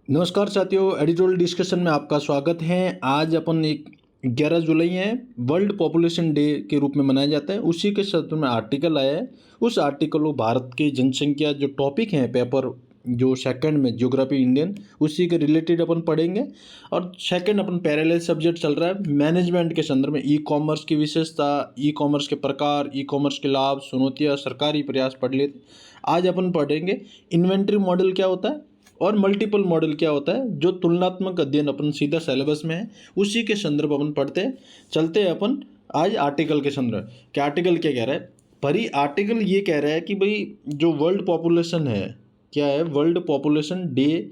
नमस्कार साथियों, editorial discussion में आपका स्वागत है। आज अपन एक 11 जुलाई है, वर्ल्ड पॉपुलेशन डे के रूप में मनाया जाता है। उसी के संदर्भ में आर्टिकल आया है। उस आर्टिकल को भारत की जनसंख्या जो टॉपिक है पेपर जो सेकंड में ज्योग्राफी इंडियन, उसी के रिलेटेड अपन पढ़ेंगे। और सेकंड अपन पैरेलल सब्जेक्ट चल रहा है मैनेजमेंट के संदर्भ में, ई कॉमर्स की विशेषता, ई कॉमर्स के प्रकार, ई कॉमर्स के लाभ, चुनौतियाँ, सरकारी प्रयास पढ़ लेते। आज अपन पढ़ेंगे इन्वेंट्री मॉडल क्या होता है और मल्टीपल मॉडल क्या होता है, जो तुलनात्मक अध्ययन अपन सीधा सिलेबस में है, उसी के संदर्भ अपन पढ़ते हैं। चलते हैं अपन आज आर्टिकल के संदर्भ कि आर्टिकल क्या कह रहा है। भाई आर्टिकल ये कह रहा है कि भाई जो वर्ल्ड पॉपुलेशन है, क्या है, वर्ल्ड पॉपुलेशन डे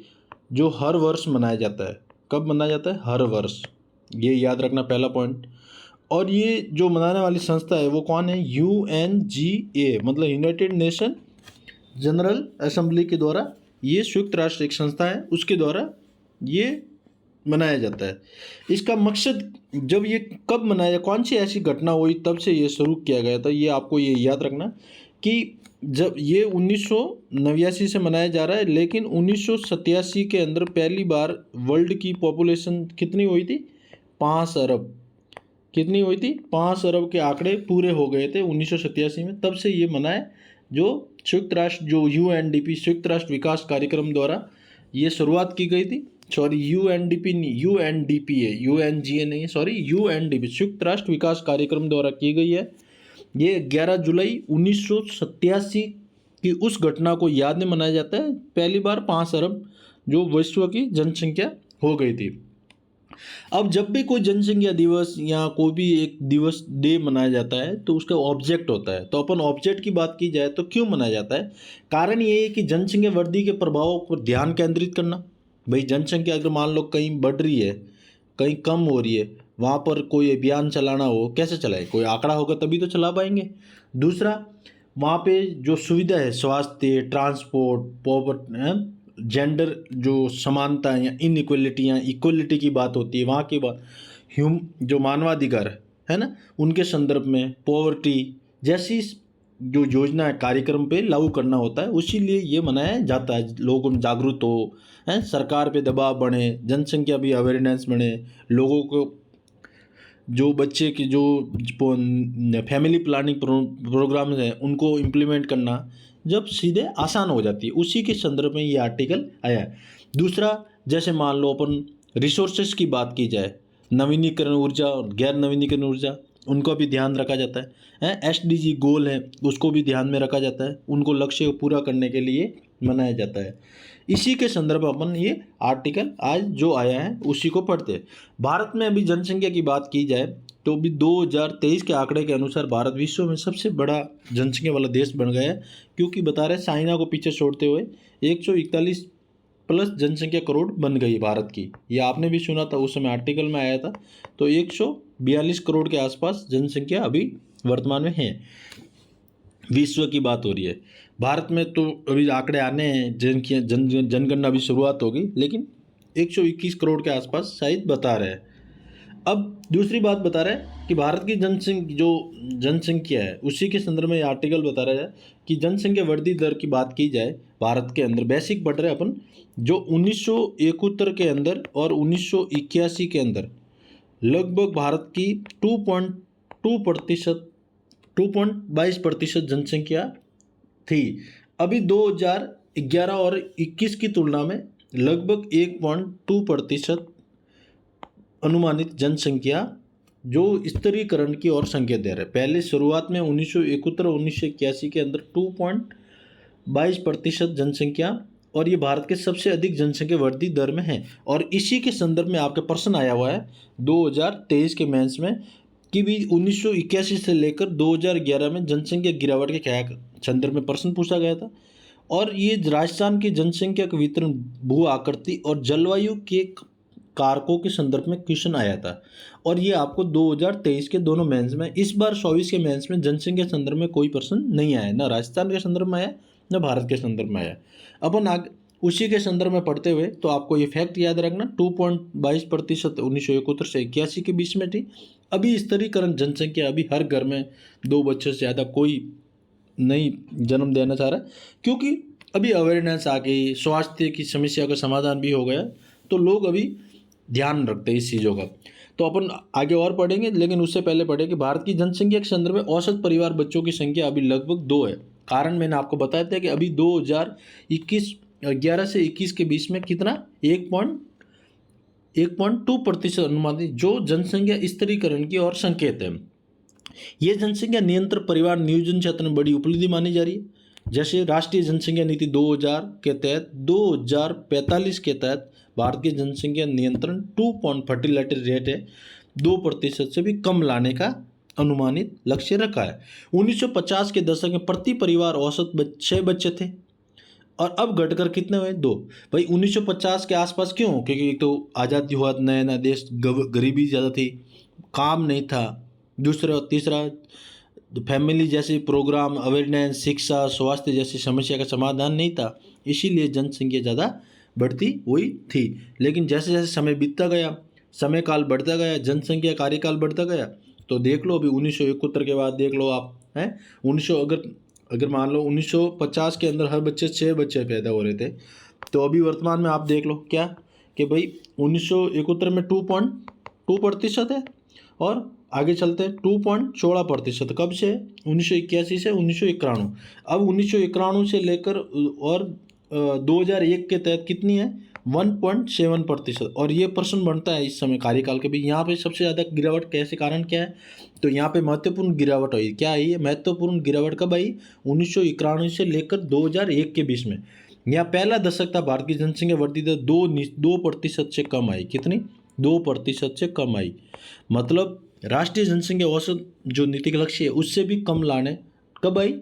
जो हर वर्ष मनाया जाता है। कब मनाया जाता है? हर वर्ष। ये याद रखना पहला पॉइंट। और ये जो मनाने वाली संस्था है वो कौन है? UNGA, मतलब यूनाइटेड नेशन जनरल असेंबली के द्वारा, ये संयुक्त राष्ट्र एक संस्था है, उसके द्वारा ये मनाया जाता है। इसका मकसद, जब ये कब मनाया, कौन सी ऐसी घटना हुई तब से ये शुरू किया गया था, ये आपको ये याद रखना कि जब ये 1989 से मनाया जा रहा है, लेकिन 1987 के अंदर पहली बार वर्ल्ड की पॉपुलेशन कितनी हुई थी? 5 अरब। कितनी हुई थी? 5 अरब के आंकड़े पूरे हो गए थे 1987 में। तब से ये मनाए जो संयुक्त राष्ट्र, जो UNDP संयुक्त राष्ट्र विकास कार्यक्रम द्वारा ये शुरुआत की गई थी। सॉरी, UNDP नहीं, UNDP है, UNGA नहीं है, सॉरी, UNDP संयुक्त राष्ट्र विकास कार्यक्रम द्वारा की गई है। ये 11 जुलाई 1987 की उस घटना को याद में मनाया जाता है। पहली बार 5 अरब जो विश्व की जनसंख्या हो गई थी। अब जब भी कोई जनसंख्या दिवस या कोई भी एक दिवस डे मनाया जाता है तो उसका ऑब्जेक्ट होता है। तो अपन ऑब्जेक्ट की बात की जाए तो क्यों मनाया जाता है? कारण ये है कि जनसंख्या वृद्धि के प्रभावों पर ध्यान केंद्रित करना। भाई जनसंख्या अगर मान लो कहीं बढ़ रही है, कहीं कम हो रही है, वहाँ पर कोई अभियान चलाना हो, कैसे चलाए? कोई आंकड़ा होगा तभी तो चला पाएंगे। दूसरा, वहाँ पे जो सुविधा है, स्वास्थ्य, ट्रांसपोर्ट, पॉवर्टी, जेंडर जो समानता या इनइक्वलिटी या इक्वलिटी की बात होती है, वहाँ की बात, जो मानवाधिकार है ना, उनके संदर्भ में पॉवर्टी जैसी जो योजना है कार्यक्रम पे लागू करना होता है। उसी लिए ये मनाया जाता है। लोगों में जागरूक हो, हैं, सरकार पे दबाव बढ़े, जनसंख्या भी अवेयरनेस बढ़े, लोगों को जो बच्चे की जो फैमिली प्लानिंग प्रोग्राम हैं उनको इम्प्लीमेंट करना जब सीधे आसान हो जाती है, उसी के संदर्भ में ये आर्टिकल आया है। दूसरा, जैसे मान लो अपन रिसोर्सेज की बात की जाए, नवीनीकरण ऊर्जा और गैर नवीनीकरण ऊर्जा, उनको भी ध्यान रखा जाता है। SDG गोल है, उसको भी ध्यान में रखा जाता है, उनको लक्ष्य को पूरा करने के लिए मनाया जाता है। इसी के संदर्भ में अपन ये आर्टिकल आज जो आया है उसी को पढ़ते हैं। भारत में अभी जनसंख्या की बात की जाए तो भी 2023 के आंकड़े के अनुसार भारत विश्व में सबसे बड़ा जनसंख्या वाला देश बन गया है, क्योंकि बता रहे चाइना को पीछे छोड़ते हुए 141 प्लस जनसंख्या करोड़ बन गई भारत की। ये आपने भी सुना था, उस समय आर्टिकल में आया था। तो 142 करोड़ के आसपास जनसंख्या अभी वर्तमान में है। विश्व की बात हो रही है। भारत में तो अभी आंकड़े आने हैं, जनगणना अभी शुरुआत होगी, लेकिन 121 करोड़ के आसपास शायद बता रहे हैं। अब दूसरी बात बता रहे हैं कि भारत की जनसंख्या है, उसी के संदर्भ में ये आर्टिकल बता रहा है कि जनसंख्या वृद्धि दर की बात की जाए भारत के अंदर, बेसिक बढ़ रहे अपन, जो 1971 के अंदर और 1981 के अंदर लगभग भारत की 2.22% जनसंख्या थी। अभी 2011 और 21 की तुलना में लगभग 1.2% अनुमानित जनसंख्या जो स्तरीकरण की ओर संकेत दे रहे हैं। पहले शुरुआत में 1971 और 1981 के अंदर 2.22% जनसंख्या, और ये भारत के सबसे अधिक जनसंख्या वृद्धि दर में है। और इसी के संदर्भ में आपके प्रश्न आया हुआ है 2023 के मेंस में कि भी 1981 से लेकर 2011 में जनसंख्या गिरावट के क्या संदर्भ में प्रश्न पूछा गया था। और ये राजस्थान की जनसंख्या का वितरण, भू आकृति और जलवायु के कारकों के संदर्भ में क्वेश्चन आया था। और ये आपको 2023 के दोनों मेंस में, इस बार 24 के मेंस में जनसंख्या के संदर्भ में कोई प्रश्न नहीं आया, ना राजस्थान के संदर्भ में आया ना भारत के संदर्भ में आया। अपन आगे उसी के संदर्भ में पढ़ते हुए तो आपको ये फैक्ट याद रखना, 2.22% 1971 से 81 के बीच में थी। अभी स्तरीकरण जनसंख्या, अभी हर घर में 2 बच्चों से ज़्यादा कोई नहीं जन्म देना चाह रहा है, क्योंकि अभी अवेयरनेस आ गई, स्वास्थ्य की समस्या का समाधान भी हो गया, तो लोग अभी ध्यान रखते हैं इस चीज़ों का। तो अपन आगे और पढ़ेंगे, लेकिन उससे पहले पढ़े कि भारत की जनसंख्या के संदर्भ में औसत परिवार बच्चों की संख्या अभी लगभग 2 है। कारण मैंने आपको बताया था कि अभी 2021 11 से 21 के बीच में कितना 1.2% अनुमानित जो जनसंख्या स्थिरीकरण की और संकेत है। ये जनसंख्या नियंत्रण परिवार नियोजन क्षेत्र में बड़ी उपलब्धि मानी जा रही है। जैसे राष्ट्रीय जनसंख्या नीति 2000 के तहत 2045 के तहत भारत की जनसंख्या नियंत्रण 2 फर्टिलिटी रेट है 2% से भी कम लाने का अनुमानित लक्ष्य रखा है। 1950 के दशक में प्रति परिवार औसत 6 बच्चे थे और अब घटकर कितने हुए 2। भाई 1950 के आसपास क्यों? क्योंकि एक तो आज़ादी हुआ नया नया देश, गरीबी ज़्यादा थी, काम नहीं था, दूसरा और तीसरा फैमिली जैसे प्रोग्राम, अवेयरनेस, शिक्षा, स्वास्थ्य जैसी समस्या का समाधान नहीं था, इसीलिए जनसंख्या ज़्यादा बढ़ती हुई थी। लेकिन जैसे जैसे समय बीतता गया, समय काल बढ़ता गया, जनसंख्या कार्यकाल बढ़ता गया, तो देख लो अभी 1971 के बाद देख लो आप हैं 1900 अगर मान लो 1950 के अंदर हर बच्चे 6 बच्चे पैदा हो रहे थे, तो अभी वर्तमान में आप देख लो क्या कि भाई 1971 में 2.2% है और आगे चलते हैं 2.16%। कब से? 1981 से 1991। अब 1991 से लेकर और 2001 के तहत कितनी है 1.7%। और ये पर्सन बढ़ता है इस समय कार्यकाल के भी। यहाँ पे सबसे ज़्यादा गिरावट कैसे, कारण क्या है? तो यहाँ पे महत्वपूर्ण गिरावट आई। क्या आई है महत्वपूर्ण गिरावट? कब आई? 1991 से लेकर 2001 के बीच में। यहाँ पहला दशक था भारत की जनसंख्या वृद्धि दर 2% से कम आई। कितनी? 2% से कम आई। मतलब राष्ट्रीय जनसंख्या औसत जो नीति का लक्ष्य है उससे भी कम लाने कब आई?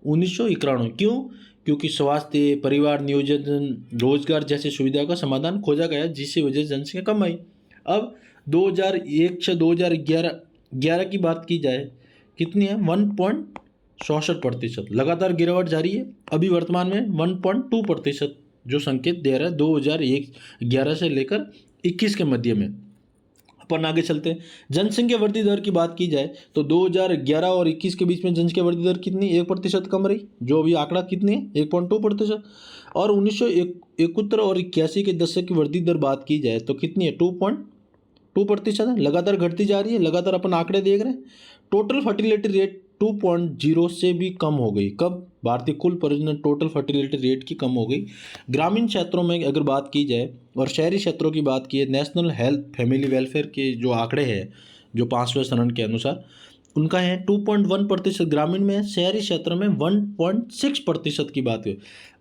1991। क्यों? क्योंकि स्वास्थ्य, परिवार नियोजन, रोजगार जैसी सुविधाओं का समाधान खोजा गया, जिसकी वजह से जनसंख्या कम आई। अब 2001 से 2011 की बात की जाए, कितनी है? 1.66%। लगातार गिरावट जारी है। अभी वर्तमान में 1.2% जो संकेत दे रहा है 2011 से लेकर 21 के मध्य में। अपन आगे चलते हैं। जनसंख्या वृद्धि दर की बात की जाए तो 2011 और 21 के बीच में जनसंख्या वृद्धि दर कितनी? 1% कम रही, जो अभी आंकड़ा कितनी है 1.2%। और 1971 और 81 के दशक की वृद्धि दर बात की जाए तो कितनी है? 2.2% है। लगातार घटती जा रही है, लगातार अपन आंकड़े देख रहे हैं। टोटल फर्टिलिटी रेट 2.0 से भी कम हो गई। कब? भारतीय कुल प्रजनन टोटल फर्टिलिटी रेट की कम हो गई। ग्रामीण क्षेत्रों में अगर बात की जाए और शहरी क्षेत्रों की बात की है, नेशनल हेल्थ फैमिली वेलफेयर के जो आंकड़े हैं जो 5वें सनद के अनुसार उनका है 2.1% ग्रामीण में है, शहरी क्षेत्र में 1.6% की बात है।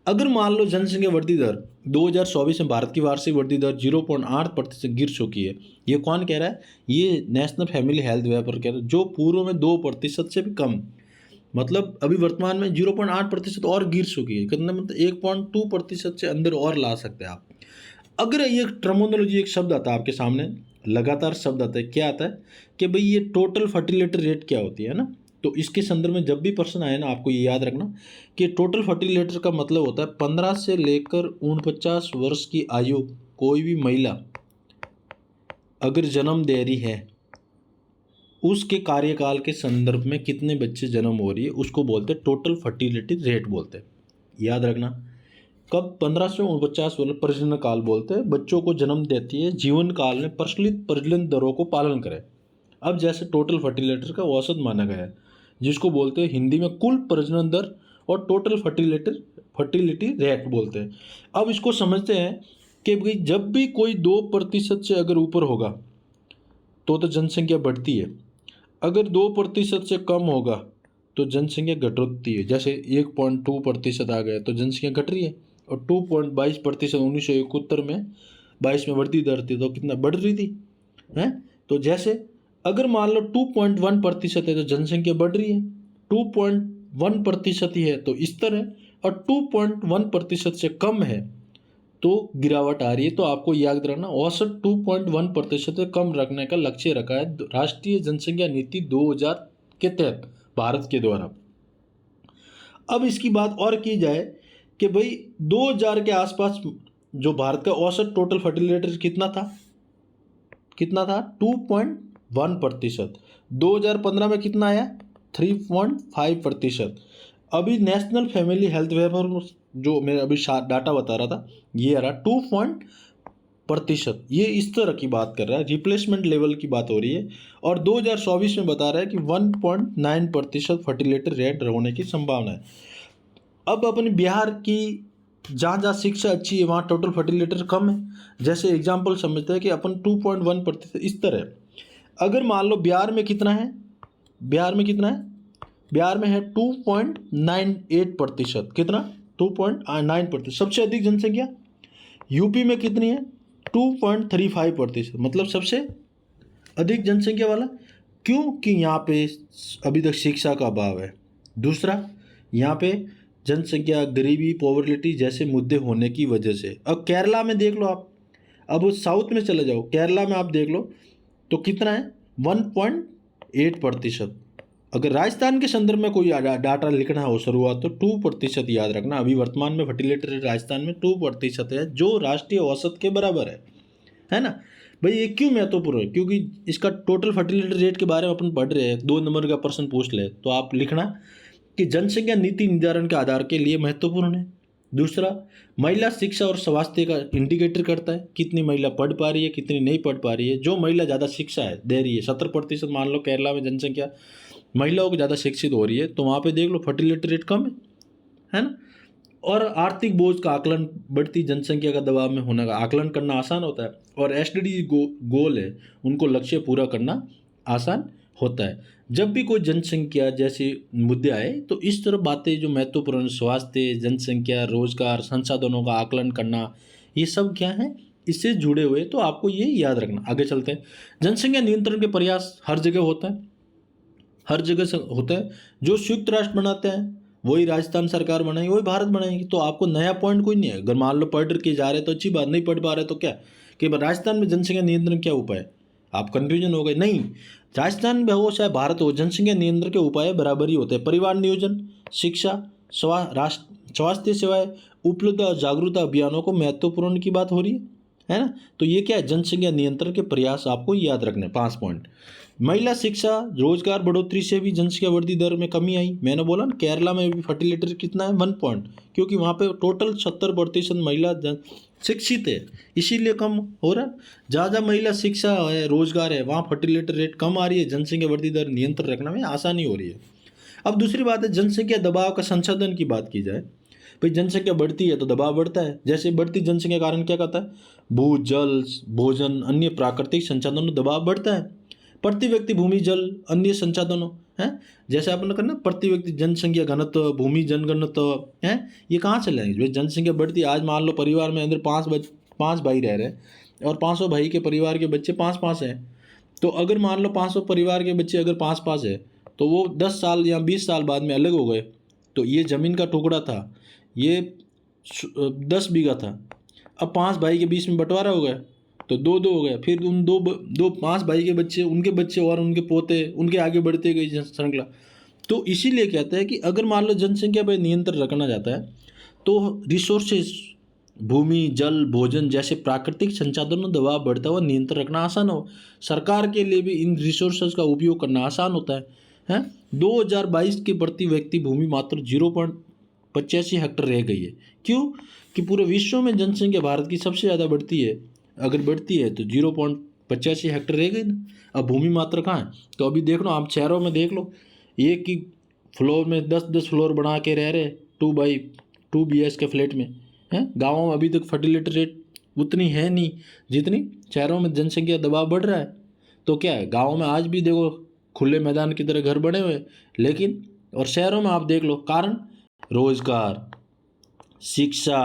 अगर मान लो जनसंख्या वृद्धि दर 2024 में भारत की वार्षिक वृद्धि दर 0.8% गिर चुकी है। ये कौन कह रहा है? ये नेशनल फैमिली हेल्थ वेलफेयर कह रहा है, जो पूर्व में 2% से भी कम। मतलब अभी वर्तमान में 0.8% और गिर चुकी है। कितना? मतलब 1.2% से अंदर और ला सकते हैं आप। अगर ये टर्मिनोलॉजी एक शब्द आता है आपके सामने, लगातार शब्द आता है, क्या आता है कि भाई ये टोटल फर्टिलिटी रेट क्या होती है ना, तो इसके संदर्भ में जब भी प्रश्न आए ना, आपको ये याद रखना कि टोटल फर्टिलिटी का मतलब होता है 15 से लेकर 49 वर्ष की आयु कोई भी महिला अगर जन्म दे रही है, उसके कार्यकाल के संदर्भ में कितने बच्चे जन्म हो रही है, उसको बोलते हैं टोटल फर्टिलिटी रेट बोलते हैं। याद रखना। कब? 15 से 49 वर्ष प्रजनन काल बोलते हैं। बच्चों को जन्म देती है, जीवन काल में प्रचलित प्रजनन दरों को पालन करें। अब जैसे टोटल फर्टिलिटी का औसत माना गया है, जिसको बोलते हैं हिंदी में कुल प्रजनन दर, और टोटल फर्टिलिटी रेट बोलते हैं। अब इसको समझते हैं कि भाई जब भी कोई 2% से अगर ऊपर होगा तो जनसंख्या बढ़ती है, अगर 2% से कम होगा तो जनसंख्या घटती है। जैसे 1.2% आ गया तो जनसंख्या घट रही है, और 2.22% 1971 में 22 में वृद्धि दर थी तो कितना बढ़ रही थी हैं। तो जैसे अगर मान लो 2.1% है तो जनसंख्या बढ़ रही है, 2.1% ही है तो स्थिर है, और 2.1% से कम है तो गिरावट आ रही है। तो आपको याद रखना औसत 2.1% से कम रखने का लक्ष्य रखा है राष्ट्रीय जनसंख्या नीति 2000 के तहत भारत के द्वारा। अब इसकी बात और की जाए कि भाई 2000 के आसपास जो भारत का औसत टोटल फर्टिलिटी कितना था? 2.1%। 2015 में कितना आया? 3.5%। अभी नेशनल फैमिली हेल्थ वेलफेयर जो मैं अभी डाटा बता रहा था, ये आ रहा 2% ये इस तरह की बात कर रहा है, रिप्लेसमेंट लेवल की बात हो रही है। और 2024 में बता रहा है कि 1.9% फर्टिलिटी रेट होने की संभावना है। अब अपने बिहार की जहाँ जहाँ शिक्षा अच्छी है वहाँ टोटल फर्टिलिटी कम है। जैसे एग्जाम्पल समझते हैं कि अपन 2.1% इस तरह। अगर मान लो बिहार में कितना है, बिहार में कितना है, बिहार में है 2.98%। कितना? 2.9%। सबसे अधिक जनसंख्या यूपी में कितनी है? 2.35%, मतलब सबसे अधिक जनसंख्या वाला। क्यों? कि यहाँ पे अभी तक शिक्षा का अभाव है। दूसरा, यहाँ पे जनसंख्या, गरीबी, पॉवर्टी जैसे मुद्दे होने की वजह से। अब केरला में देख लो आप, अब साउथ में चले जाओ, केरला में आप देख लो तो कितना है? 1.8%। अगर राजस्थान के संदर्भ में कोई डाटा लिखना हो शुरुआत, तो 2% याद रखना। अभी वर्तमान में फर्टिलिटी रेट राजस्थान में 2% है, जो राष्ट्रीय औसत के बराबर है ना भाई। ये क्यों महत्वपूर्ण है? क्योंकि इसका टोटल फर्टिलिटी रेट के बारे में अपन पढ़ रहे हैं, 2 नंबर का प्रश्न पूछ ले तो आप लिखना कि जनसंख्या नीति निर्धारण के आधार के लिए महत्वपूर्ण है। दूसरा, महिला शिक्षा और स्वास्थ्य का इंडिकेटर करता है, कितनी महिला पढ़ पा रही है, कितनी नहीं पढ़ पा रही है। जो महिला ज़्यादा शिक्षा है दे रही है, 70% मान लो केरला में जनसंख्या महिलाओं को ज़्यादा शिक्षित हो रही है, तो वहाँ पे देख लो फर्टिलिटी रेट कम है ना। और आर्थिक बोझ का आकलन, बढ़ती जनसंख्या का दबाव में होने का आकलन करना आसान होता है। और एसडीजी गोल है, उनको लक्ष्य पूरा करना आसान होता है। जब भी कोई जनसंख्या जैसे मुद्दे आए तो इस तरह बातें जो महत्वपूर्ण, स्वास्थ्य, जनसंख्या, रोजगार, संसाधनों का आकलन करना, ये सब क्या है, इससे जुड़े हुए। तो आपको ये याद रखना। आगे चलते हैं। जनसंख्या नियंत्रण के प्रयास हर जगह होता है, हर जगह से होता है। जो संयुक्त राष्ट्र बनाते हैं वही राजस्थान सरकार बनाएगी, वही भारत बनाएगी। तो आपको नया पॉइंट कोई नहीं है। अगर मान लो पढ़ के जा रहे तो अच्छी बात, नहीं पढ़ पा रहे तो क्या कि राजस्थान में जनसंख्या नियंत्रण क्या उपाय है, आप कन्फ्यूजन हो गए। नहीं, राजस्थान में हो चाहे भारत हो, जनसंख्या नियंत्रण के उपाय बराबर ही होते हैं। परिवार नियोजन, शिक्षा, स्वास्थ्य सेवाएं, उपलब्ध और जागरूकता अभियानों को महत्वपूर्ण की बात हो रही है ना। तो ये क्या है? जनसंख्या नियंत्रण के प्रयास आपको याद रखने 5 पॉइंट। महिला शिक्षा, रोजगार बढ़ोतरी से भी जनसंख्या वृद्धि दर में कमी आई। मैंने बोला ना केरला में भी फर्टिलिटी रेट कितना है? 1 पॉइंट, क्योंकि वहाँ पे टोटल 70% महिला शिक्षित है, इसीलिए कम हो रहा है। जहाँ जहाँ महिला शिक्षा है, रोजगार है, वहाँ फर्टिलिटी रेट कम आ रही है, जनसंख्या वृद्धि दर नियंत्रण रखने में आसानी हो रही है। अब दूसरी बात है, जनसंख्या दबाव का संसाधन की बात की जाए। भाई जनसंख्या बढ़ती है तो दबाव बढ़ता है। जैसे बढ़ती जनसंख्या के कारण क्या कहता है? भू, जल, भोजन, अन्य प्राकृतिक संसाधनों दबाव बढ़ता है। प्रति व्यक्ति भूमि, जल, अन्य संसाधनों हैं, जैसे आपने करना प्रति व्यक्ति जनसंख्या घनत्व, भूमि जनघनत्व है, ये कहाँ से लाएंगे? जनसंख्या बढ़ती है। आज मान लो परिवार में अंदर 5 भाई रह रहे हैं और 500 भाई के परिवार के बच्चे 5-5 हैं। तो अगर मान लो 500 परिवार के बच्चे अगर 5-5 है तो वो 10 साल या 20 साल बाद में अलग हो गए। तो ये ज़मीन का टुकड़ा था, ये 10 बीघा था, अब 5 भाई के बीच में बंटवारा हो गया तो 2-2 हो गया। फिर उन 5 भाई के बच्चे, उनके बच्चे और उनके पोते, उनके आगे बढ़ते गई श्रृंखला। तो इसीलिए कहते हैं कि अगर मान लो जनसंख्या पर नियंत्रण रखना जाता है तो रिसोर्सेज, भूमि, जल, भोजन जैसे प्राकृतिक संसाधनों दबाव बढ़ता हुआ नियंत्रण रखना आसान हो। सरकार के लिए भी इन रिसोर्सेज का उपयोग करना आसान होता है। 2022 के प्रति व्यक्ति भूमि मात्र 0.85 हेक्टेयर रह गई है। क्यों? कि पूरे विश्व में जनसंख्या भारत की सबसे ज़्यादा बढ़ती है, अगर बढ़ती है तो 0.85 हेक्टेयर रह गई ना। अब भूमि मात्रा कहाँ है? तो अभी देख लो, आप शहरों में देख लो, एक ही फ्लोर में 10-10 फ्लोर बना के रह रहे 2x2 BH के फ्लैट में हैं। गाँवों में अभी तक फर्टिलिटी रेट उतनी है नहीं जितनी शहरों में जनसंख्या दबाव बढ़ रहा है। तो क्या है, गाँव में आज भी देखो खुले मैदान की तरह घर बने हुए, लेकिन और शहरों में आप देख लो, कारण रोजगार, शिक्षा,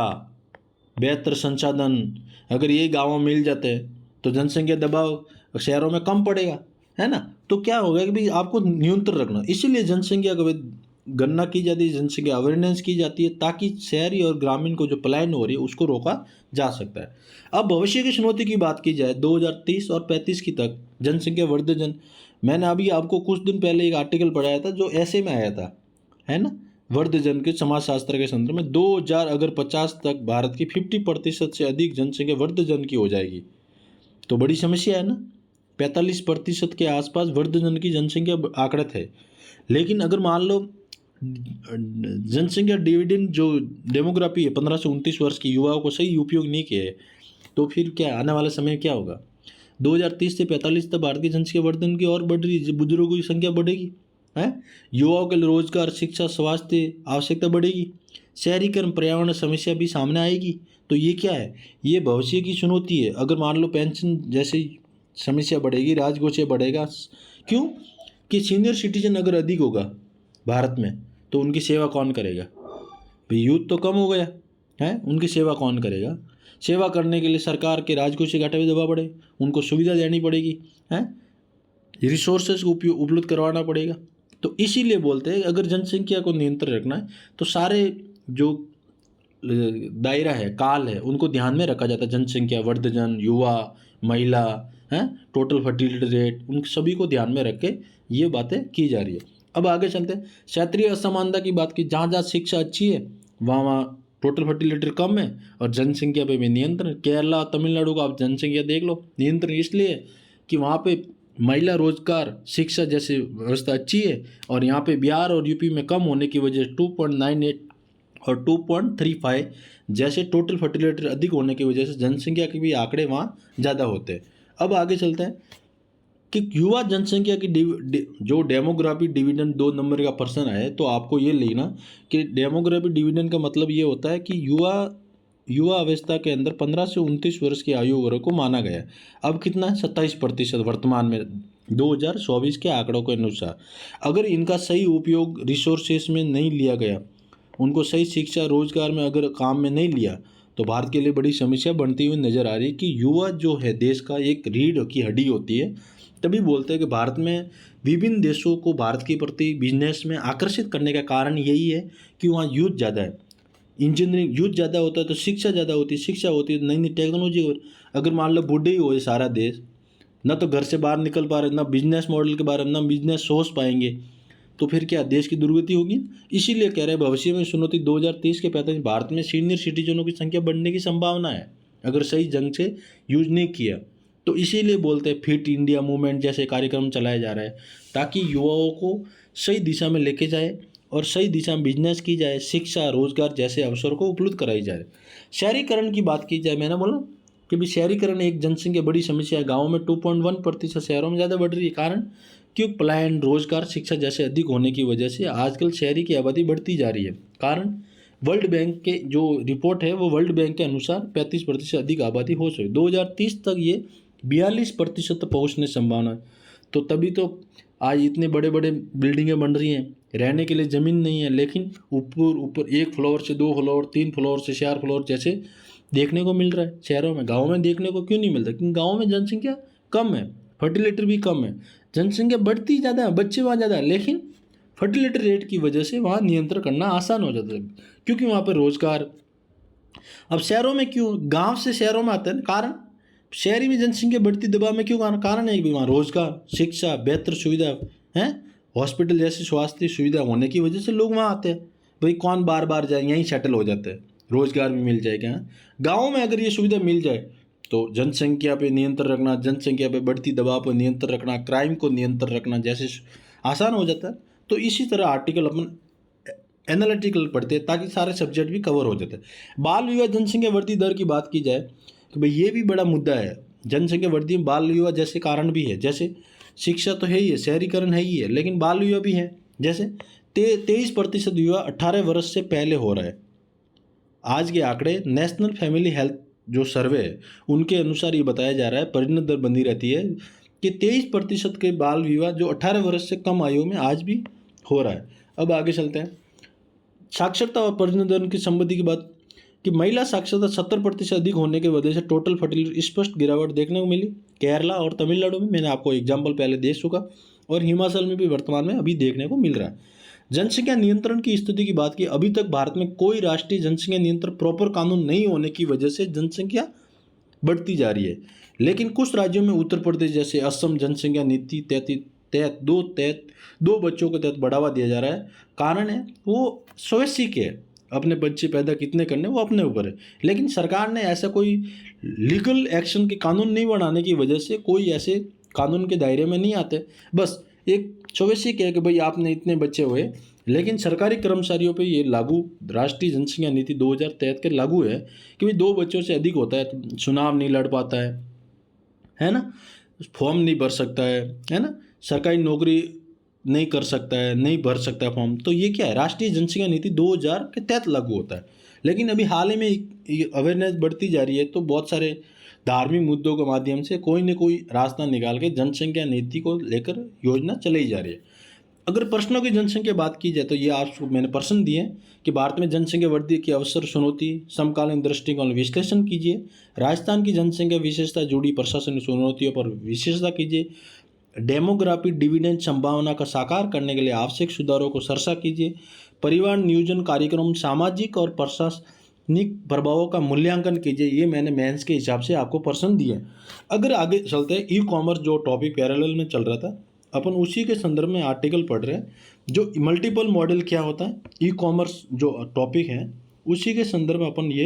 बेहतर संसाधन, अगर ये गाँवों में मिल जाते हैं तो जनसंख्या दबाव शहरों में कम पड़ेगा, है ना। तो क्या होगा कि भाई आपको न्यूनतम रखना, इसीलिए जनसंख्या का गणना की जाती है, जनसंख्या अवेयरनेस की जाती है, ताकि शहरी और ग्रामीण को जो पलायन हो रही है उसको रोका जा सकता है। अब भविष्य की चुनौती की बात की जाए 2030 और 35 की तक जनसंख्या वर्धन, मैंने अभी आपको कुछ दिन पहले एक आर्टिकल पढ़ाया था जो ऐसे में आया था, है ना, वर्धजन के समाजशास्त्र के संदर्भ में 2050 तक भारत की 50% से अधिक जनसंख्या वर्धजन की हो जाएगी। तो बड़ी समस्या है ना। 45% के आसपास वर्धजन की जनसंख्या आंकड़े थे। लेकिन अगर मान लो जनसंख्या डिविडेंड जो डेमोग्राफी है 15 से 29 वर्ष की युवाओं को सही उपयोग नहीं किया है, तो फिर क्या आने वाले समय में क्या होगा? 2030 से 45 तक भारत की जनसंख्या वर्धन की और बढ़ रही है, बुजुर्गों की संख्या बढ़ेगी है, युवाओं के लिए रोजगार, शिक्षा, स्वास्थ्य आवश्यकता बढ़ेगी, शहरीकरण, पर्यावरण समस्या भी सामने आएगी। तो ये क्या है? ये भविष्य की चुनौती है। अगर मान लो पेंशन जैसी समस्या बढ़ेगी, राजकोषीय बढ़ेगा। क्यों? कि सीनियर सिटीजन अगर अधिक होगा भारत में तो उनकी सेवा कौन करेगा? भाई यूथ तो कम हो गया है, उनकी सेवा कौन करेगा? सेवा करने के लिए सरकार के राजकोषीय घाटे में दबा पड़े, उनको सुविधा देनी पड़ेगी है, रिसोर्सेज को उपलब्ध करवाना पड़ेगा। तो इसीलिए बोलते हैं अगर जनसंख्या को नियंत्रण रखना है तो सारे जो दायरा है, काल है, उनको ध्यान में रखा जाता है। जनसंख्या वर्धन, युवा, महिला है, टोटल फर्टिलिटी रेट, उन सभी को ध्यान में रख के ये बातें की जा रही है। अब आगे चलते हैं। क्षेत्रीय असमानता की बात की, जहाँ जहाँ शिक्षा अच्छी है वहाँ वहाँ टोटल फर्टिलिटी कम है और जनसंख्या पे भी नियंत्रण। केरला, तमिलनाडु का आप जनसंख्या देख लो, नियंत्रण इसलिए कि वहाँ पे महिला रोजगार, शिक्षा जैसी व्यवस्था अच्छी है, और यहाँ पे बिहार और यूपी में कम होने की वजह से 2.98 और 2.35 जैसे टोटल फर्टिलिटी अधिक होने की वजह से जनसंख्या के भी आंकड़े वहाँ ज़्यादा होते हैं। अब आगे चलते हैं कि युवा जनसंख्या की जो डेमोग्राफी डिविडेंड 2 नंबर का प्रश्न है, तो आपको ये लेना कि डेमोग्राफी डिविडेंड का मतलब ये होता है कि युवा अवस्था के अंदर 15 से 29 वर्ष की आयु वर्ग को माना गया है। अब कितना है? 27% वर्तमान में 2024 के आंकड़ों के अनुसार। अगर इनका सही उपयोग रिसोर्सेस में नहीं लिया गया, उनको सही शिक्षा, रोजगार में अगर काम में नहीं लिया, तो भारत के लिए बड़ी समस्या बनती हुई नजर आ रही है कि युवा जो है देश का एक रीढ़ की हड्डी होती है। तभी बोलते हैं कि भारत में विभिन्न देशों को भारत के प्रति बिजनेस में आकर्षित करने का कारण यही है कि वहाँ यूथ ज़्यादा है। इंजीनियरिंग यूथ ज़्यादा होता है तो शिक्षा ज़्यादा होती है, शिक्षा होती है नई नई टेक्नोलॉजी। और अगर मान लो बूढ़े ही हो सारा देश, ना तो घर से बाहर निकल पा रहे, ना बिजनेस मॉडल के बारे में, ना बिजनेस सोच पाएंगे, तो फिर क्या देश की दुर्गति होगी। इसीलिए कह रहे हैं भविष्य में चुनौती 2030 के 45 भारत में सीनियर सिटीजनों की संख्या बढ़ने की संभावना है अगर सही ढंग से यूज नहीं किया। तो इसीलिए बोलते हैं फिट इंडिया मूवमेंट जैसे कार्यक्रम चलाया जा रहा है ताकि युवाओं को सही दिशा में लेके जाए और सही दिशा में बिजनेस की जाए, शिक्षा, रोजगार जैसे अवसर को उपलब्ध कराई जाए। शहरीकरण की बात की जाए, मैंने बोला कि भी शहरीकरण एक जनसंख्या बड़ी समस्या है। गाँव में 2.1%, शहरों में ज़्यादा बढ़ रही है। कारण क्यों? पलायन, रोजगार, शिक्षा जैसे अधिक होने की वजह से आजकल शहरी की आबादी बढ़ती जा रही है। कारण वर्ल्ड बैंक के जो रिपोर्ट है वो वर्ल्ड बैंक के अनुसार 35% अधिक आबादी हो सके। 2030 तक ये 42% पहुँचने की संभावना है। तो तभी तो आज इतने बड़े बड़े बिल्डिंगें बन रही हैं, रहने के लिए ज़मीन नहीं है, लेकिन ऊपर ऊपर 1 फ्लोर से 2 फ्लोर, 3 फ्लोर से 4 फ्लोर जैसे देखने को मिल रहा है शहरों में। गाँव में देखने को क्यों नहीं मिलता? क्योंकि गाँव में जनसंख्या कम है, फर्टिलिटी भी कम है, जनसंख्या बढ़ती ज़्यादा है, बच्चे वहाँ ज़्यादा है, लेकिन फर्टिलिटी रेट की वजह से वहाँ नियंत्रण करना आसान हो जाता है क्योंकि वहाँ पर रोजगार। अब शहरों में क्यों, गांव से शहरों में आते हैं? कारण शहरी में जनसंख्या बढ़ती दबाव में क्यों? कारण है कि वहाँ रोजगार, शिक्षा, बेहतर सुविधा है, हॉस्पिटल जैसी स्वास्थ्य सुविधा होने की वजह से लोग वहाँ आते हैं। भाई कौन बार बार जाए, यहीं सेटल हो जाते हैं, रोजगार भी मिल जाएगा। गाँव में अगर ये सुविधा मिल जाए तो जनसंख्या पे नियंत्रण रखना, जनसंख्या पे बढ़ती दबाव पर नियंत्रण रखना, क्राइम को नियंत्रण रखना जैसे आसान हो जाता है। तो इसी तरह आर्टिकल अपन एनालिटिकल पढ़ते हैं ताकि सारे सब्जेक्ट भी कवर हो जाते हैं। बाल विवाह जनसंख्या वृद्धि दर की बात की जाए तो भाई ये भी बड़ा मुद्दा है। जनसंख्या वृद्धि में बाल विवाह जैसे कारण भी है, जैसे शिक्षा तो है ही है, शहरीकरण है ही है, लेकिन बाल विवाह भी है। जैसे 23% विवाह 18 वर्ष से पहले हो रहा है। आज के आंकड़े नेशनल फैमिली हेल्थ जो सर्वे है उनके अनुसार ये बताया जा रहा है, परिणत दर बनी रहती है कि 23% के बाल विवाह जो 18 वर्ष से कम आयु में आज भी हो रहा है। अब आगे चलते हैं। साक्षरता और परिणत दर की संबंधी की बात कि महिला साक्षरता 70% अधिक होने की वजह से टोटल फर्टिलिटी स्पष्ट गिरावट देखने को मिली। केरला और तमिलनाडु में मैंने आपको एग्जाम्पल पहले दे चुका, और हिमाचल में भी वर्तमान में अभी देखने को मिल रहा है। जनसंख्या नियंत्रण की स्थिति की बात की, अभी तक भारत में कोई राष्ट्रीय जनसंख्या नियंत्रण प्रॉपर कानून नहीं होने की वजह से जनसंख्या बढ़ती जा रही है। लेकिन कुछ राज्यों में उत्तर प्रदेश जैसे असम जनसंख्या नीति तहत दो बच्चों के तहत बढ़ावा दिया जा रहा है। कारण है वो स्वैच्छिक है, अपने बच्चे पैदा कितने करने वो अपने ऊपर है, लेकिन सरकार ने ऐसा कोई लीगल एक्शन के कानून नहीं बनाने की वजह से कोई ऐसे कानून के दायरे में नहीं आते। बस एक स्वैच्छिक है कि भाई आपने इतने बच्चे हुए, लेकिन सरकारी कर्मचारियों पे ये लागू राष्ट्रीय जनसंख्या नीति 2063 के लागू है कि भाई 2 बच्चों से अधिक होता है तो चुनाव नहीं लड़ पाता है ना, फॉर्म नहीं भर सकता है ना, सरकारी नौकरी नहीं कर सकता है, नहीं भर सकता है फॉर्म। तो ये क्या है, राष्ट्रीय जनसंख्या नीति 2000 के तहत लागू होता है। लेकिन अभी हाल ही में अवेयरनेस बढ़ती जा रही है, तो बहुत सारे धार्मिक मुद्दों के माध्यम से कोई न कोई रास्ता निकाल के जनसंख्या नीति को लेकर योजना चलाई जा रही है। अगर प्रश्नों की जनसंख्या बात की जाए तो ये आपको मैंने प्रश्न दिए कि भारत में जनसंख्या वृद्धि की अवसर चुनौती, समकालीन दृष्टिकोण विश्लेषण कीजिए। राजस्थान की जनसंख्या विशेषता जुड़ी प्रशासनिक चुनौतियों पर विशेषता कीजिए। डेमोग्राफी डिविडेंड संभावना का साकार करने के लिए आवश्यक सुधारों को चर्चा कीजिए। परिवार नियोजन कार्यक्रम सामाजिक और प्रशासनिक प्रभावों का मूल्यांकन कीजिए। ये मैंने मेंस के हिसाब से आपको प्रश्न दिए। अगर आगे चलते हैं, ई कॉमर्स जो टॉपिक पैरेलल में चल रहा था, अपन उसी के संदर्भ में आर्टिकल पढ़ रहे हैं। जो मल्टीपल मॉडल क्या होता है, ई कॉमर्स जो टॉपिक है उसी के संदर्भ में अपन ये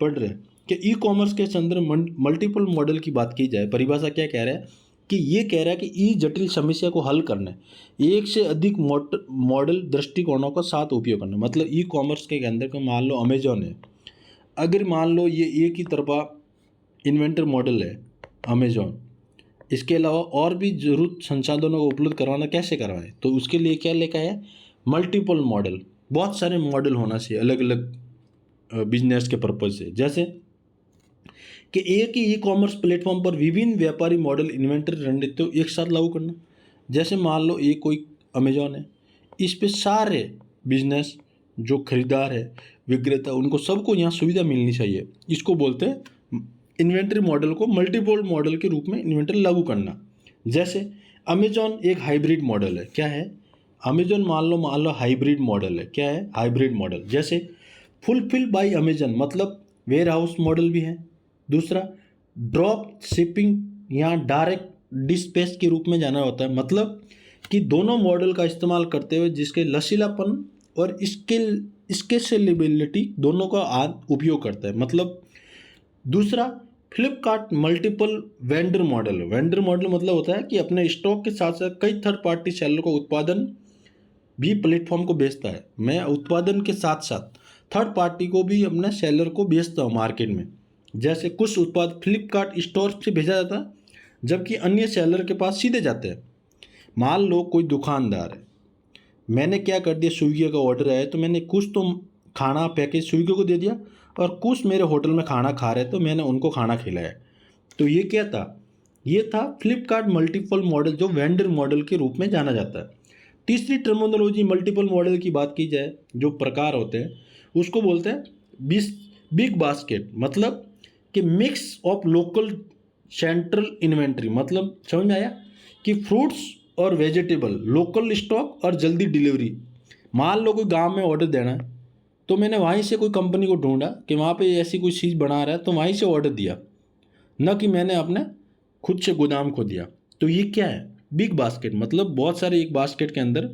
पढ़ रहे हैं कि ई कॉमर्स के संदर्भ मल्टीपल मॉडल की बात की जाए, परिभाषा क्या कह रहा है कि ये कह रहा है कि ई जटिल समस्या को हल करने एक से अधिक मॉडल दृष्टिकोणों का साथ उपयोग करना। मतलब ई कॉमर्स के अंदर का मान लो अमेजॉन है, अगर मान लो ये एक ही तरफा इन्वेंटर मॉडल है अमेजॉन, इसके अलावा और भी जरूरत संसाधनों को उपलब्ध करवाना कैसे करवाएं, तो उसके लिए क्या लेकर है, मल्टीपल मॉडल, बहुत सारे मॉडल होना चाहिए अलग अलग बिजनेस के पर्पज से। जैसे कि एक ही ई कॉमर्स प्लेटफॉर्म पर विभिन्न व्यापारी मॉडल इन्वेंटरी रणनीतियों एक साथ लागू करना। जैसे मान लो एक कोई अमेजॉन है, इस पे सारे बिजनेस जो खरीदार है, विक्रेता, उनको सबको यहाँ सुविधा मिलनी चाहिए। इसको बोलते हैं इन्वेंटरी मॉडल को मल्टीपल मॉडल के रूप में इन्वेंटरी लागू करना। जैसे अमेजॉन एक हाइब्रिड मॉडल है, क्या है, अमेजॉन मान लो हाइब्रिड मॉडल है, क्या है, हाइब्रिड मॉडल। जैसे फुलफिल बाय अमेजॉन, मतलब वेयर हाउस मॉडल भी है। दूसरा ड्रॉप शिपिंग या डायरेक्ट डिस्पैच के रूप में जाना होता है, मतलब कि दोनों मॉडल का इस्तेमाल करते हुए जिसके लचीलापन और स्केलेबिलिटी दोनों का उपयोग करता है। मतलब दूसरा Flipkart multiple vendor model. Vendor model मतलब होता है कि अपने स्टॉक के साथ साथ कई थर्ड पार्टी सेलर को उत्पादन भी प्लेटफॉर्म को बेचता है। मैं उत्पादन के साथ साथ थर्ड पार्टी को भी अपने सेलर को बेचता हूँ मार्केट में। जैसे कुछ उत्पाद फ्लिपकार्ट स्टोर से भेजा जाता है, जबकि अन्य सेलर के पास सीधे जाते हैं। मान लो कोई दुकानदार है, मैंने क्या कर दिया, स्विगी का ऑर्डर आया तो मैंने कुछ तो खाना पैकेज स्विगी को दे दिया और कुछ मेरे होटल में खाना खा रहे तो मैंने उनको खाना खिलाया। तो ये क्या था, ये था फ्लिपकार्ट मल्टीपल मॉडल जो वेंडर मॉडल के रूप में जाना जाता है। तीसरी टर्मिनोलॉजी मल्टीपल मॉडल की बात की जाए, जो प्रकार होते हैं उसको बोलते हैं बिग बास्केट, मतलब कि mix of local central inventory. मतलब समझ में आया कि फ्रूट्स और वेजिटेबल, लोकल स्टॉक और जल्दी डिलीवरी। मान लो कोई गांव में ऑर्डर देना है तो मैंने वहीं से कोई कंपनी को ढूंढा कि वहाँ पे ऐसी कोई चीज़ बना रहा है तो वहीं से ऑर्डर दिया, न कि मैंने अपने खुद से गोदाम को दिया। तो ये क्या है, बिग बास्केट, मतलब बहुत सारे एक बास्केट के अंदर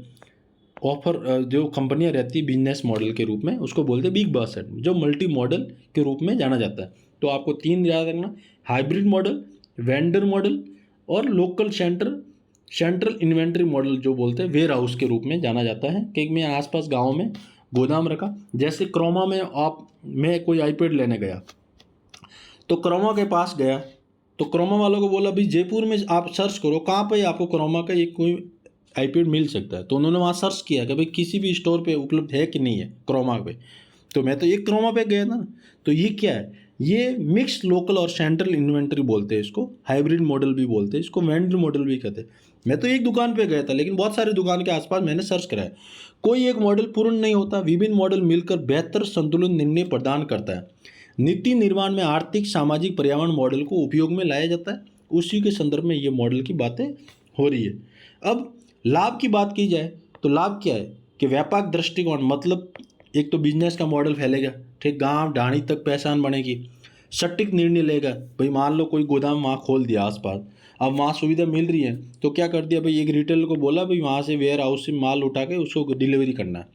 ऑफर जो कंपनियां रहती है बिजनेस मॉडल के रूप में, उसको बोलते हैं बिग बास्केट, जो मल्टी मॉडल के रूप में जाना जाता है। तो आपको 3 याद रखना, हाइब्रिड मॉडल, वेंडर मॉडल और लोकल सेंट्रल इन्वेंट्री मॉडल, जो बोलते हैं वेयर हाउस के रूप में जाना जाता है। कि मैं आसपास गाँव में गोदाम रखा। जैसे क्रोमा में मैं कोई आईपैड लेने गया तो क्रोमा के पास गया तो क्रोमा वालों को बोला भाई जयपुर में आप सर्च करो कहाँ पे आपको क्रोमा का एक कोई आईपैड मिल सकता है। तो उन्होंने वहाँ सर्च किया कि भाई किसी भी स्टोर पे उपलब्ध है कि नहीं है क्रोमा पे। तो मैं तो एक क्रोमा पे गया था ना। तो ये क्या है, ये मिक्स लोकल और सेंट्रल इन्वेंट्री बोलते हैं इसको, हाइब्रिड मॉडल भी बोलते हैं इसको, वेंडर मॉडल भी कहते हैं। मैं तो एक दुकान पे गया था लेकिन बहुत सारी दुकान के आसपास मैंने सर्च कराया, कोई एक मॉडल पूर्ण नहीं होता। विभिन्न मॉडल मिलकर बेहतर संतुलन निर्णय प्रदान करता है। नीति निर्माण में आर्थिक, सामाजिक, पर्यावरण मॉडल को उपयोग में लाया जाता है। उसी के संदर्भ में ये मॉडल की बातें हो रही है। अब लाभ की बात की जाए तो लाभ क्या है कि व्यापक दृष्टिकोण, मतलब एक तो बिजनेस का मॉडल फैलेगा, ठीक, गांव ढाणी तक पहचान बनेगी, सटीक निर्णय लेगा। भाई मान लो कोई गोदाम वहाँ खोल दिया आसपास, अब वहाँ सुविधा मिल रही है तो क्या कर दिया भाई, एक रिटेलर को बोला भाई वहाँ से वेयर हाउस से माल उठा के उसको डिलीवरी करना है।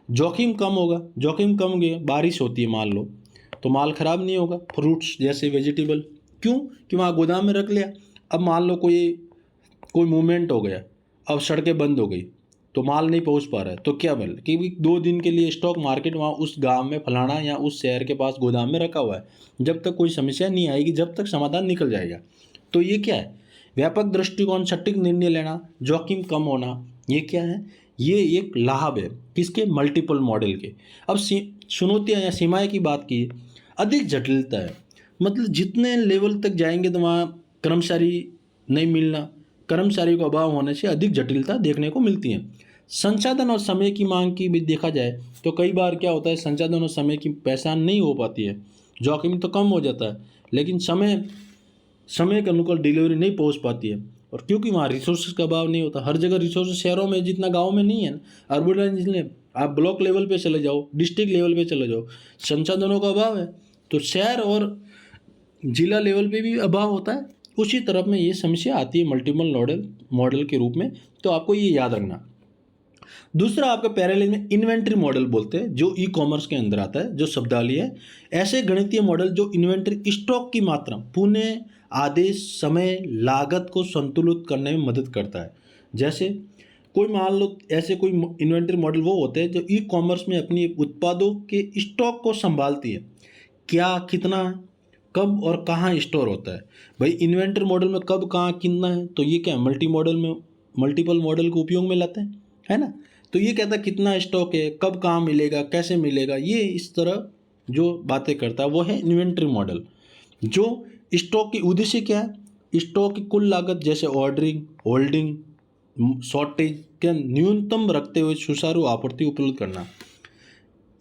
जोखिम कम होगा, जोखिम कम गया, बारिश होती है मान लो तो माल ख़राब नहीं होगा। फ्रूट्स जैसे वेजिटेबल, क्यों कि वहाँ गोदाम में रख लिया। अब मान लो कोई मूवमेंट हो गया, अब सड़कें बंद हो गई तो माल नहीं पहुंच पा रहा है, तो क्या बोल कि भी 2 दिन के लिए स्टॉक मार्केट वहाँ उस गांव में फलाना या उस शहर के पास गोदाम में रखा हुआ है, जब तक कोई समस्या नहीं आएगी, जब तक समाधान निकल जाएगा। तो ये क्या है? व्यापक दृष्टिकोण, सटीक निर्णय लेना, जोखिम कम होना, ये क्या है? ये एक लाभ है किसके? मल्टीपल मॉडल के। अब चुनौतियाँ या सीमाएं की बात की, अधिक जटिलता है, मतलब जितने लेवल तक जाएंगे तो वहाँ कर्मचारी नहीं मिलना, कर्मचारी का अभाव होने से अधिक जटिलता देखने को मिलती है। संसाधन और समय की मांग की भी देखा जाए तो कई बार क्या होता है, संसाधन और समय की पहचान नहीं हो पाती है, जोखिम तो कम हो जाता है, लेकिन समय के अनुकूल डिलीवरी नहीं पहुंच पाती है। और क्योंकि वहाँ रिसोर्सेज का अभाव नहीं होता, हर जगह रिसोर्सेज शहरों में जितना गाँव में नहीं है। अर्बनाइजेशन, आप ब्लॉक लेवल पे चले जाओ, डिस्ट्रिक्ट लेवल पे चले जाओ, संसाधनों का अभाव है, तो शहर और जिला लेवल पे भी अभाव होता है। उसी तरफ में ये समस्या आती है मल्टीपल मॉडल के रूप में, तो आपको ये याद रखना। दूसरा आपका पैरेलल में इन्वेंट्री मॉडल बोलते हैं, जो ई कॉमर्स के अंदर आता है, जो शब्दावली है। ऐसे गणितीय मॉडल जो इन्वेंट्री स्टॉक की मात्रा, पुणे, आदेश, समय, लागत को संतुलित करने में मदद करता है। जैसे कोई मान लो ऐसे कोई इन्वेंट्री मॉडल वो होते हैं जो ई कॉमर्स में अपनी उत्पादों के स्टॉक को संभालती है, क्या, कितना, कब और कहाँ स्टोर होता है। भाई इन्वेंट्री मॉडल में कब, कहाँ, कितना है, तो ये क्या है, मल्टीपल मॉडल को उपयोग में लाते हैं, है ना। तो ये कहता है कितना स्टॉक है, कब कहाँ मिलेगा, कैसे मिलेगा, ये इस तरह जो बातें करता है वो है इन्वेंट्री मॉडल। जो स्टॉक की उद्देश्य क्या है, स्टॉक की कुल लागत जैसे ऑर्डरिंग, होल्डिंग, शॉर्टेज के न्यूनतम रखते हुए सुचारू आपूर्ति उपलब्ध करना।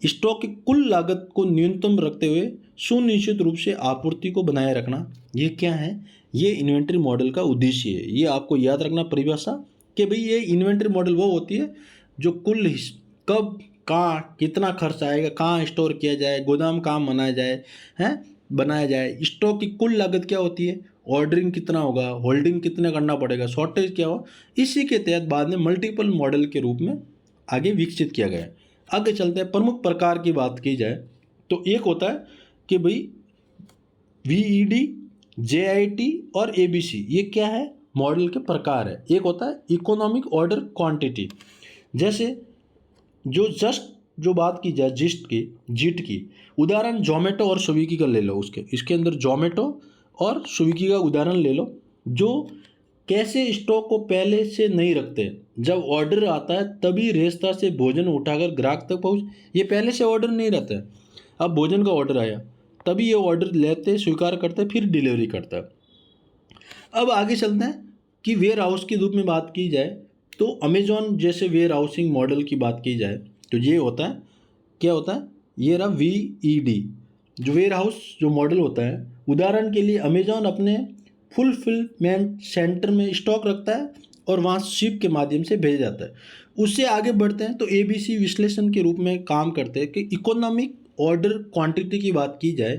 स्टॉक की कुल लागत को न्यूनतम रखते हुए सुनिश्चित रूप से आपूर्ति को बनाए रखना, ये क्या है, ये इन्वेंट्री मॉडल का उद्देश्य है। ये आपको याद रखना परिभाषा कि भाई ये इन्वेंट्री मॉडल वो होती है जो कुल कब, कहाँ, कितना खर्च आएगा, कहाँ स्टोर किया जाए, गोदाम कहाँ बनाया जाए, स्टॉक की कुल लागत क्या होती है, ऑर्डरिंग कितना होगा, होल्डिंग कितना करना पड़ेगा, शॉर्टेज क्या हो, इसी के तहत बाद में मल्टीपल मॉडल के रूप में आगे विकसित किया गया है। आगे चलते हैं, प्रमुख प्रकार की बात की जाए तो एक होता है कि भाई VED, JIT और ABC, ये क्या है, मॉडल के प्रकार है। एक होता है इकोनॉमिक ऑर्डर क्वांटिटी, जैसे जो बात की जाए जीट की उदाहरण जोमेटो और स्विगी का ले लो, इसके अंदर जोमेटो और स्विगी का उदाहरण ले लो, जो कैसे स्टॉक को पहले से नहीं रखते, जब ऑर्डर आता है तभी रेस्तरां से भोजन उठाकर ग्राहक तक ये पहले से ऑर्डर नहीं रहता है, अब भोजन का ऑर्डर आया तभी ये ऑर्डर लेते, स्वीकार करते, फिर डिलीवरी करता है। अब आगे चलते हैं कि वेयर हाउस के रूप में बात की जाए तो अमेजॉन जैसे वेयर हाउसिंग मॉडल की बात की जाए तो ये होता है, क्या होता है, ये रहा VED, जो वेयर हाउस जो मॉडल होता है। उदाहरण के लिए अमेजॉन अपने फुलफिलमेंट सेंटर में स्टॉक रखता है और वहाँ शिप के माध्यम से भेजा जाता है। उससे आगे बढ़ते हैं तो ABC विश्लेषण के रूप में काम करते हैं कि इकोनॉमिक ऑर्डर क्वांटिटी की बात की जाए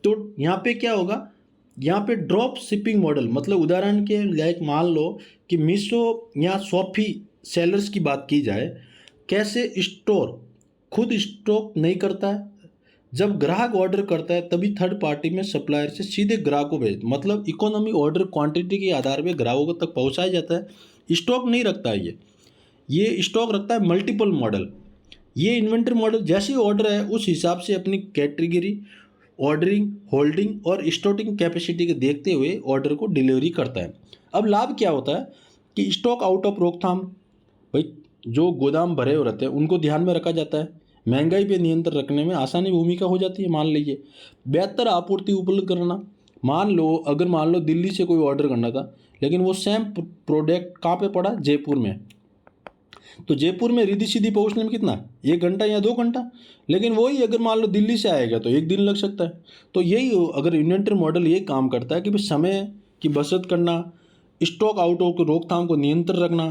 तो यहाँ पे क्या होगा, यहाँ पे ड्रॉप शिपिंग मॉडल, मतलब उदाहरण के लायक मान लो कि मीशो या शॉपी सेलर्स की बात की जाए, कैसे स्टोर खुद स्टॉक नहीं करता है, जब ग्राहक ऑर्डर करता है तभी थर्ड पार्टी में सप्लायर से सीधे ग्राहक को भेज, मतलब इकोनॉमी ऑर्डर क्वांटिटी के आधार पर ग्राहकों तक पहुँचाया जाता है, स्टॉक नहीं रखता है, ये स्टॉक रखता है मल्टीपल मॉडल। ये इन्वेंटरी मॉडल जैसे ऑर्डर है उस हिसाब से अपनी कैटेगरी, ऑर्डरिंग, होल्डिंग और स्टोरिंग कैपेसिटी के देखते हुए ऑर्डर को डिलीवरी करता है। अब लाभ क्या होता है कि स्टॉक आउट ऑफ रोकथाम, भाई जो गोदाम भरे हो रहते हैं उनको ध्यान में रखा जाता है, महंगाई पे नियंत्रण रखने में आसानी भूमिका हो जाती है। मान लीजिए बेहतर आपूर्ति उपलब्ध करना, मान लो दिल्ली से कोई ऑर्डर करना था लेकिन वो सेम प्रोडक्ट कहाँ पे पड़ा, जयपुर में, तो जयपुर में रिद्धि सीधी पहुंचने में कितना, 1 घंटा या 2 घंटा, लेकिन वही अगर मान लो दिल्ली से आएगा तो 1 दिन लग सकता है। तो यही अगर इन्वेंटरी मॉडल ये काम करता है कि भाई समय की बचत करना, स्टॉक आउट ऑफ रोकथाम को नियंत्रण रखना,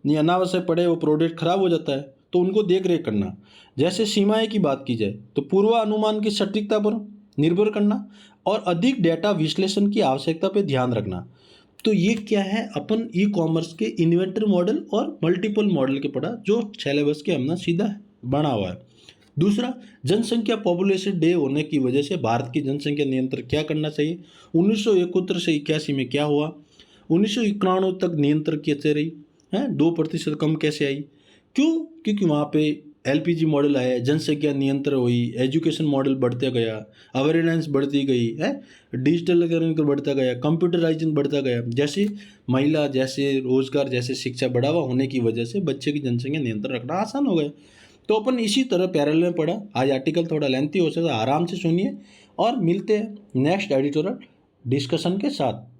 नहीं अनावश्यक पड़े वो प्रोडक्ट खराब हो जाता है तो उनको देख रेख करना। जैसे सीमाएँ की बात की जाए तो पूर्वानुमान की सटीकता पर निर्भर करना और अधिक डेटा विश्लेषण की आवश्यकता पर ध्यान रखना। तो ये क्या है, अपन ई कॉमर्स के इन्वेंटरी मॉडल और मल्टीपल मॉडल के पढ़ा जो सिलेबस के हमने सीधा बना हुआ है। दूसरा, जनसंख्या पॉपुलेशन डे होने की वजह से भारत की जनसंख्या नियंत्रण क्या करना चाहिए, 1971 से 81 में क्या हुआ, 1991 तक नियंत्रण कैसे रही है, 2% कम कैसे आई, क्यों? क्योंकि वहाँ पे एलपीजी मॉडल आया, जनसंख्या नियंत्रण हुई, एजुकेशन मॉडल बढ़ते गया, अवेयरनेस बढ़ती गई है, डिजिटलीकरण बढ़ता गया, कंप्यूटराइजेशन बढ़ता गया, जैसे महिला, जैसे रोजगार, जैसे शिक्षा बढ़ावा होने की वजह से बच्चे की जनसंख्या नियंत्रण रखना आसान हो गया। तो अपन इसी तरह पैरेलल में पढ़ा। आज आर्टिकल थोड़ा लेंथी हो सकता है, आराम से सुनिए और मिलते हैं नेक्स्ट एडिटोरियल डिस्कशन के साथ।